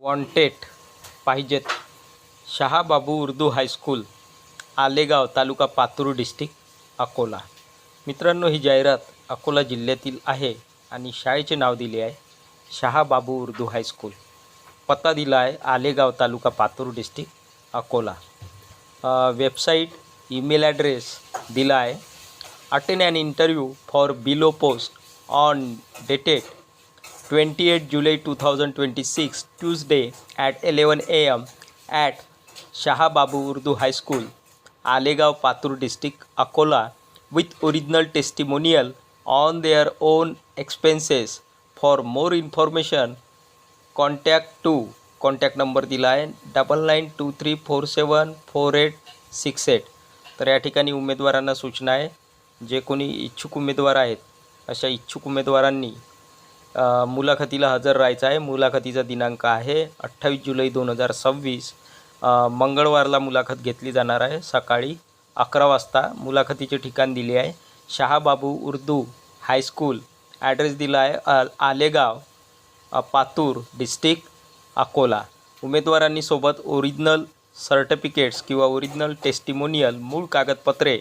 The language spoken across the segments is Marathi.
वॉन्टेड पाहिजेत. शहाबाबू उर्दू हायस्कूल, आलेगाव, तालुका पातूर, डिस्ट्रिक्ट अकोला. मित्रांनो, ही जाहिरात अकोला जिल्ह्यातील आहे आणि शाळेचे नाव दिले आहे शहाबाबू उर्दू हायस्कूल. पत्ता दिला आहे Alegaon, taluka Patur, district Akola. Website, email address दिला आहे. Attend an interview for below post on dated 28 July 2026 Tuesday at 11 AM at Shahababu Urdu High School, Alegaon, Patur District, Akola, with original testimonial on their own expenses. For more information, contact number दिला आहे 9923474868. तर या ठिकाणी उमेदवारांना सूचना आहे, जे कोणी इच्छुक उमेदवार आहेत अशा इच्छुक उमेदवारांनी मुलाखतीला हजर राहायचं आहे. मुलाखतीचा दिनांक आहे 28 जुलै 2026. मंगळवारला मुलाखत घेतली जाणार आहे सकाळी 11 वाजता. मुलाखतीचे ठिकाण दिले आहे शहाबाबू उर्दू हायस्कूल. ॲड्रेस दिला आहे आलेगाव, पातूर, डिस्ट्रिक्ट अकोला. उमेदवारांनी सोबत ओरिजिनल सर्टिफिकेट्स किंवा ओरिजिनल टेस्टिमोनियल मूळ कागदपत्रे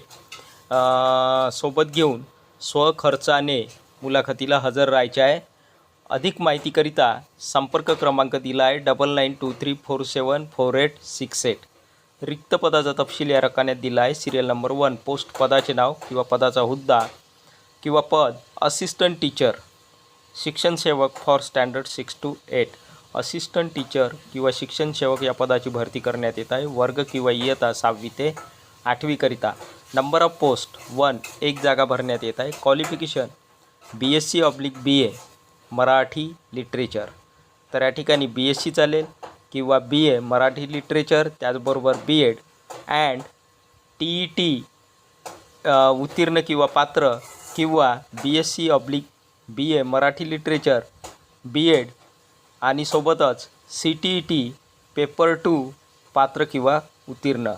सोबत घेऊन स्वखर्चाने मुलाखतीला हजर राहायचे आहे. अधिक माहितीकरिता संपर्क क्रमांक दिला आहे 9923474868. रिक्त पदाचा तपशील या रकान्यात दिला आहे. सिरियल नंबर 1, पोस्ट पदाचे नाव किंवा पदाचा हुद्दा किंवा पद असिस्टंट टीचर, शिक्षण सेवक for standard 6 to 8. Assistant teacher किंवा शिक्षण सेवक या पदाची भरती करण्यात येत आहे. वर्ग किंवा इयत्ता 6वी ते 8वी करिता. नंबर ऑफ पोस्ट 1, एक जागा भरण्यात येत आहे. Qualification BSc/BA Marathi literature. तर या ठिकाणी BSc चालेल किंवा BA मराठी लिटरेचर, त्याचबरोबर B.Ed अँड TET उत्तीर्ण किंवा पात्र किंवा BSc/BA मराठी लिटरेचर B.Ed आणि सोबतच CTET पेपर 2 पात्र किंवा उत्तीर्ण.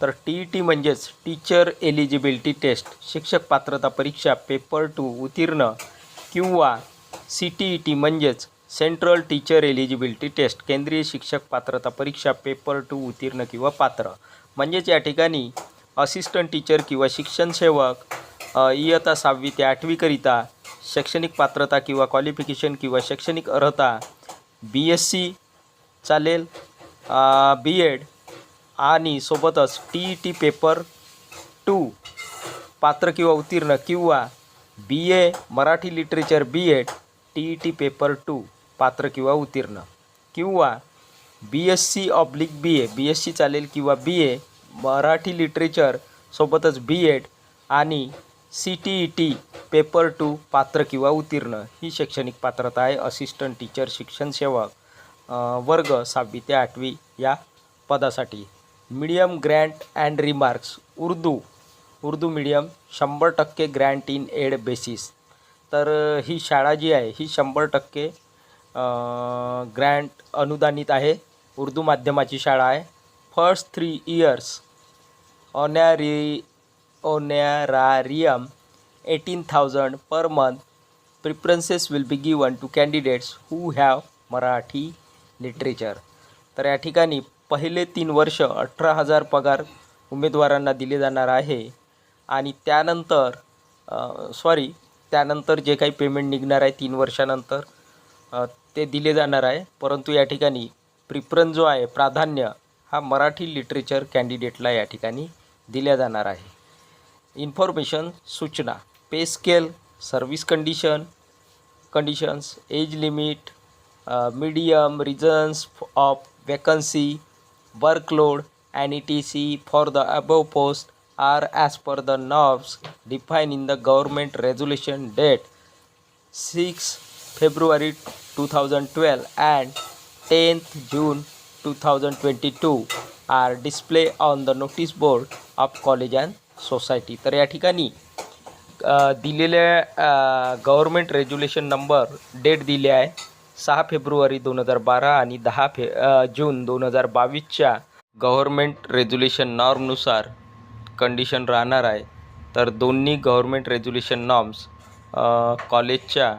तर TET म्हणजेच टीचर एलिजिबिलिटी टेस्ट, शिक्षक पात्रता परीक्षा पेपर 2 उत्तीर्ण, किंवा CTET म्हणजेच सेंट्रल टीचर एलिजिबिलिटी टेस्ट, केंद्रीय शिक्षक पात्रता परीक्षा पेपर 2 उत्तीर्ण किंवा पात्र. म्हणजेच या ठिकाणी असिस्टंट टीचर किंवा शिक्षण सेवक इयत्ता 6वी ते 8वी करिता शैक्षणिक पात्रता किंवा क्वालिफिकेशन किंवा शैक्षणिक अर्हता BSc चालेल, B.Ed आणि सोबतच TET पेपर 2 पात्र किंवा उत्तीर्ण, किंवा BA Marathi literature B.Ed TET paper 2 पात्र किंवा उत्तीर्ण, किंवा BSc/BA BSc चालेल किंवा BA मराठी लिटरेचर सोबतच B.Ed आणि CTET पेपर 2 पात्र किंवा उत्तीर्ण. ही शैक्षणिक पात्रता आहे असिस्टंट टीचर शिक्षण सेवक वर्ग 6वी ते 8वी या पदासाठी. Medium grant and remarks Urdu medium 100% grant in aid basis. तर ही शाळा जी आहे ही 100% ग्रँट अनुदानित आहे. उर्दू माध्यमाची शाळा आहे. First 3 years ऑनॅरारियम 18,000 per month. Preferences will be given to candidates who have Marathi literature. तर या ठिकाणी पहिले 3 वर्ष 18,000 पगार उमेदवारांना दिले जाणार आहे आणि त्यानंतर जे काही पेमेंट निघणार आहे 3 वर्षानंतर ते दिले जाणार आहे. परंतु या ठिकाणी प्रिफरन्स जो आहे, प्राधान्य हा मराठी लिटरेचर कॅन्डिडेटला या ठिकाणी दिल्या जाणार आहे. इन्फॉर्मेशन, सूचना, pay scale, service conditions, age limit, medium, reasons of vacancy, workload and etc. for the above post are as per the norms defined in the government resolution date 6 February 2012 and 10th June 2022 are displayed on the notice board of college and society. तर या ठिकाणी दिलेल्या गव्हर्मेंट रेज्युलेशन नंबर डेट दिले आहे 6 फेब्रुवारी 2012 आणि 10 जून 2022च्या गव्हर्मेंट रेज्युलेशन नॉर्मनुसार कंडिशन राहणार आहे. तर दोन्ही गव्हर्मेंट रेज्युलेशन नॉर्म्स कॉलेजच्या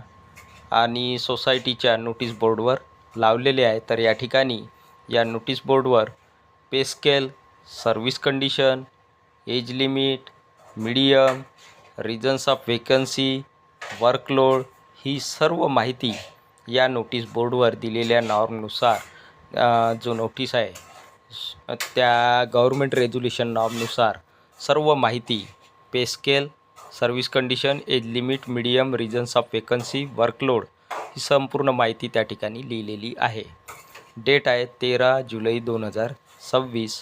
आणि सोसायटीच्या नोटीस बोर्डवर लावलेले आहे. तर या ठिकाणी या नोटीस बोर्डवर pay scale, service condition, age limit, medium, reasons of vacancy, workload ही सर्व माहिती या नोटीस बोर्डवर दिलेल्या नॉर्मनुसार जो नोटीस आहे त्या गव्हर्मेंट रेझोल्युशन नॉर्मनुसार सर्व माहिती pay scale, service condition, age limit, medium, reasons of vacancy, workload ही संपूर्ण माहिती त्या ठिकाणी लिहिलेली आहे. डेट आहे 13 जुलै 2026.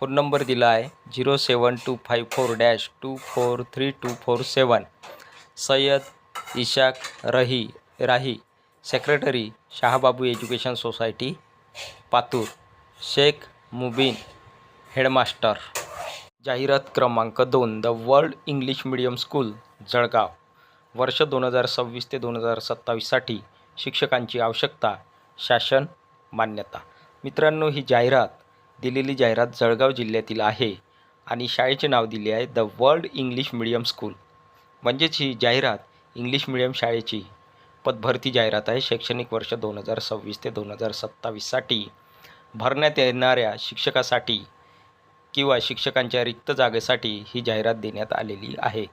फोन नंबर दिला आहे 07254-243247. Sayyad Ishaq Rahi, secretary Shahababu education society Patur. Shaikh Mubin, headmaster. जाहिरात क्रमांक 2, the world English medium school Jalgaon. वर्ष 2026 ते 2027साठी शिक्षकांची आवश्यकता, शासन मान्यता. मित्रांनो, ही दिलेली जाहिरात जळगाव जिल्ह्यातील आहे आणि शाळेचे नाव दिले आहे the world English medium school. म्हणजेच ही जाहिरात इंग्लिश मीडियम शाळेची पदभरती जाहिरात आहे. शैक्षणिक वर्ष 2026 ते 2027साठी भरण्यात येणाऱ्या शिक्षकासाठी किंवा शिक्षकांच्या रिक्त जागेसाठी ही जाहिरात देण्यात आलेली आहे.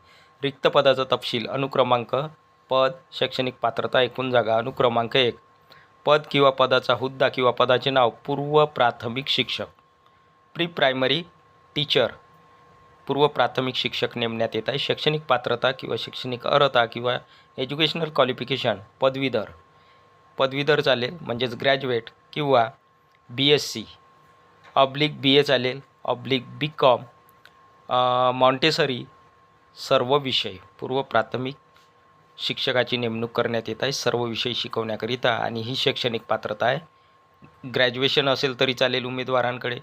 रिक्त पदाचा तपशील, अनुक्रमांक, पद, शैक्षणिक पात्रता, एकूण जागा. अनुक्रमांक 1, पद किंवा पदाचा हुद्दा किंवा पदाचे नाव पूर्व प्राथमिक शिक्षक. प्री प्रायमरी टीचर, पूर्व प्राथमिक शिक्षक नेमण्यात येत आहे. शैक्षणिक पात्रता किंवा शैक्षणिक अर्हता किंवा एज्युकेशनल क्वालिफिकेशन पदवीधर चालेल, म्हणजेच ग्रॅज्युएट किंवा BSc /BA चालेल, /BCom, मॉन्टेसरी. सर्व विषय पूर्व प्राथमिक शिक्षकाची नेमणूक करण्यात येत आहे सर्व विषय शिकवण्याकरिता. आणि ही शैक्षणिक पात्रता आहे. ग्रॅज्युएशन असेल तरी चालेल उमेदवारांकडे,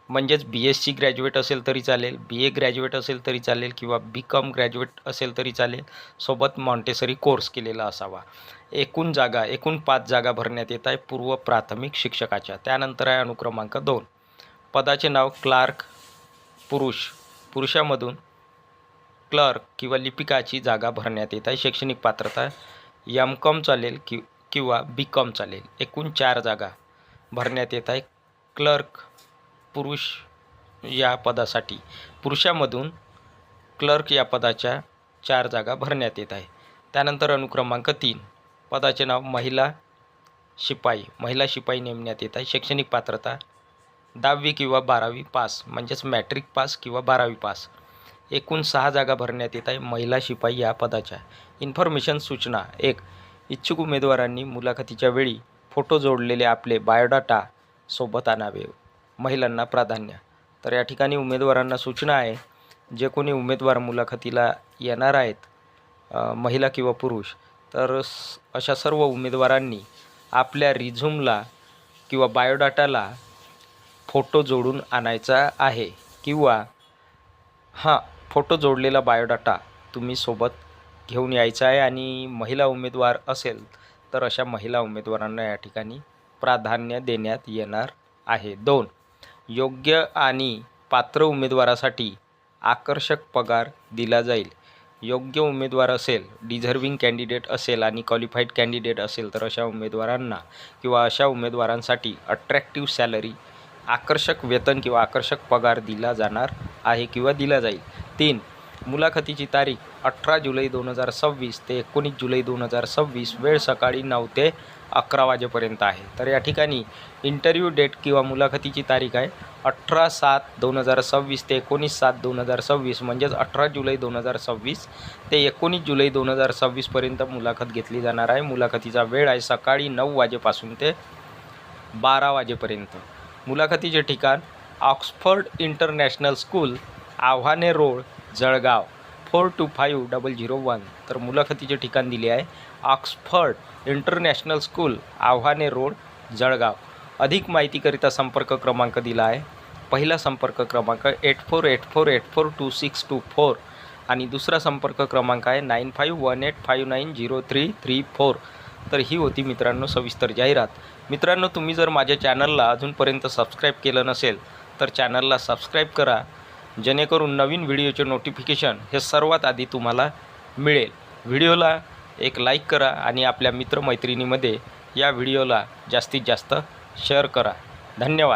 म्हणजेच BSc ग्रॅज्युएट असेल तरी चालेल, BA ग्रॅज्युएट असेल तरी चालेल किंवा BCom ग्रॅज्युएट असेल तरी चालेल, सोबत मॉन्टेसरी कोर्स केलेला असावा. एकूण 5 जागा भरण्यात येत आहे पूर्व प्राथमिक शिक्षकाच्या. त्यानंतर आहे अनुक्रमांक 2, पदाचे नाव क्लार्क पुरुषामधून क्लर्क किंवा लिपिकाची जागा भरण्यात येत आहे. शैक्षणिक पात्रता MCom चालेल किंवा BCom चालेल. एकूण 4 जागा भरण्यात येत आहे. क्लर्क पुरुष या पदासाठी, पुरुषामधून क्लर्क या पदाच्या 4 जागा भरण्यात येत आहे. त्यानंतर अनुक्रमांक 3, पदाचे नाव महिला शिपाई नेमण्यात येत आहे. शैक्षणिक पात्रता 10वी किंवा 12वी पास, म्हणजेच मॅट्रिक पास किंवा 12वी पास. एकूण 6 जागा भरण्यात येत आहे महिला शिपाई या पदाच्या. इन्फॉर्मेशन सूचना 1, इच्छुक उमेदवारांनी मुलाखतीच्या वेळी फोटो जोडलेले आपले बायोडाटा सोबत आणावे. महिलांना प्राधान्य. तर या ठिकाणी उमेदवारांना सूचना आहे, जे कोणी उमेदवार मुलाखतीला येणार आहेत, महिला किंवा पुरुष, तर अशा सर्व उमेदवारांनी आपल्या रिझ्यूमला किंवा बायोडाटाला फोटो जोडून आणायचा आहे किंवा फोटो जोडलेला बायोडाटा तुम्ही सोबत घेऊन यायचा आहे. आणि महिला उमेदवार असेल तर अशा महिला उमेदवारांना या ठिकाणी प्राधान्य देण्यात येणार आहे. 2, योग्य आणि पात्र उमेदवारासाठी आकर्षक पगार दिला जाईल. योग्य उमेदवार असेल, डिझर्विंग कॅन्डिडेट असेल आणि क्वालिफाईड कॅन्डिडेट असेल तर अशा उमेदवारांना किंवा अशा उमेदवारांसाठी अट्रॅक्टिव्ह सॅलरी, आकर्षक वेतन किंवा आकर्षक पगार दिला जाणार आहे किंवा दिला जाईल. 3, मुलाखतीची तारीख 18 जुलै 2026 ते 19 जुलै 2026. वेळ सकाळी 9 ते 11 वाजेपर्यंत आहे. तर या ठिकाणी इंटरव्ह्यू डेट किंवा मुलाखतीची तारीख आहे 18/7/2026 ते 19/7/2026, म्हणजेच 18 जुलै 2026 ते 19 जुलै 2026पर्यंत मुलाखत घेतली जाणार आहे. मुलाखतीचा वेळ आहे सकाळी 9 वाजेपासून ते 12 वाजेपर्यंत. मुलाखतीचे ठिकाण ऑक्सफर्ड इंटरनॅशनल स्कूल, आव्हाने रोड, जळगाव 425001. तर मुलाखतीचे ठिकाण दिले आहे ऑक्सफर्ड इंटरनॅशनल स्कूल, आव्हाने रोड, जळगाव. अधिक माहितीकरिता संपर्क क्रमांक दिला आहे. पहिला संपर्क क्रमांक 8484842624 आणि दुसरा संपर्क क्रमांक आहे 9518590334. तर ही होती मित्रांनो सविस्तर जाहिरात. मित्रांनो, तुम्ही जर माझ्या चॅनलला अजूनपर्यंत सबस्क्राईब केलं नसेल तर चॅनलला सबस्क्राईब करा, जेणेकरून नवीन व्हिडिओचे नोटिफिकेशन हे सर्वात आधी तुम्हाला मिळेल. व्हिडिओला एक लाईक करा आणि आपल्या मित्रमैत्रिणीमध्ये या व्हिडिओला जास्तीत जास्त शेअर करा. धन्यवाद.